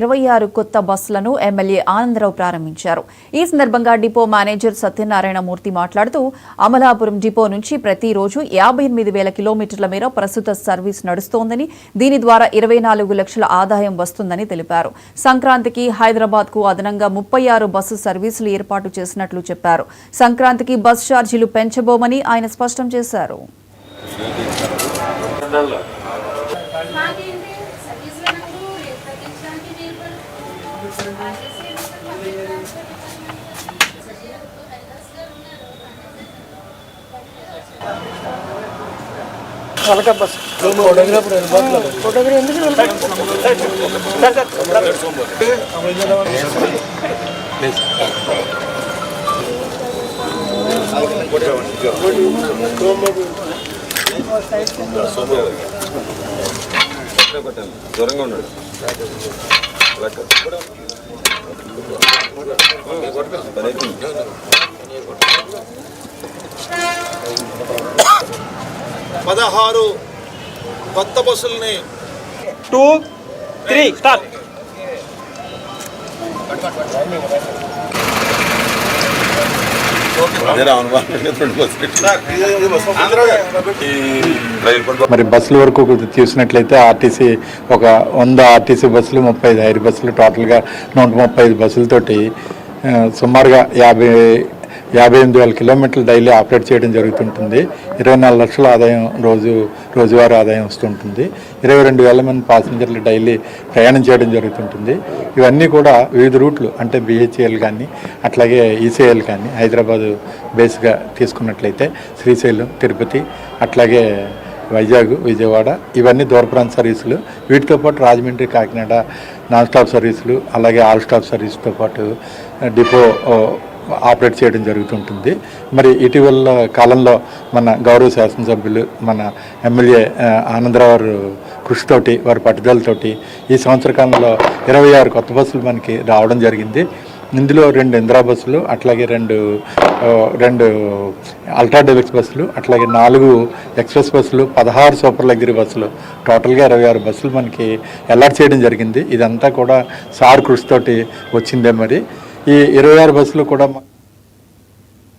26 కొత్త బస్సులను ఎమ్మెల్యే ఆనందరావు ప్రారంభించారు. ఈ సందర్భంగా డిపో మేనేజర్ సత్యనారాయణ మూర్తి మాట్లాడుతూ అమలాపురం డిపో నుంచి ప్రతిరోజు 58,000 కిలోమీటర్ల మేర ప్రస్తుత సర్వీస్ నడుస్తోందని, దీని ద్వారా 24 లక్షల ఆదాయం వస్తుందని తెలిపారు. సంక్రాంతికి హైదరాబాద్ కు అదనంగా 36 బస్సు సర్వీసులు ఏర్పాటు చేసినట్లు చెప్పారు. సంక్రాంతికి బస్ ఛార్జీలు పెంచబోమని ఆయన స్పష్టం చేశారు. బస్ ఫోటోగ్రఫీ ఎందుకు దూరంగా ఉన్నాడు. 16 కొత్త బస్సుల్ని 2, 3 స్టార్ట్. మరి బస్సుల వరకు చూసినట్లయితే ఆర్టీసీ ఒక 100 ఆర్టీసీ బస్సులు, 35 హైర్ బస్సులు, టోటల్గా 135 బస్సులతోటి సుమారుగా 58,000 కిలోమీటర్లు డైలీ ఆపరేట్ చేయడం జరుగుతుంటుంది. 24 లక్షల ఆదాయం రోజువారీ ఆదాయం వస్తుంటుంది. 22,000 మంది ప్యాసింజర్లు డైలీ ప్రయాణం చేయడం జరుగుతుంటుంది. ఇవన్నీ కూడా వివిధ రూట్లు అంటే BHEL కానీ అట్లాగే ECL కానీ హైదరాబాదు బేస్గా తీసుకున్నట్లయితే శ్రీశైలం, తిరుపతి, అట్లాగే వైజాగ్, విజయవాడ ఇవన్నీ దూర ప్రాంత సర్వీసులు. వీటితో పాటు రాజమండ్రి, కాకినాడ నాన్ స్టాప్ సర్వీసులు, అలాగే ఆల్ స్టాప్ సర్వీస్తో పాటు డిపో ఆపరేట్ చేయడం జరుగుతుంటుంది. మరి ఇటీవల కాలంలో మన గౌరవ శాసనసభ్యులు మన ఎమ్మెల్యే ఆనందరావు కృషితోటి, వారి పట్టుదలతోటి ఈ సంవత్సర కాలంలో 26 కొత్త బస్సులు మనకి రావడం జరిగింది. ఇందులో 2 ఇందిరా బస్సులు, అట్లాగే రెండు అల్ట్రా డెలక్స్ బస్సులు, అట్లాగే 4 ఎక్స్ప్రెస్ బస్సులు, 16 సూపర్ లగ్జరీ బస్సులు, టోటల్గా 26 బస్సులు మనకి అలాట్ చేయడం జరిగింది. ఇదంతా కూడా సార్ కృషితోటి వచ్చిందే. మరి ఈ 26 బస్సులు కూడా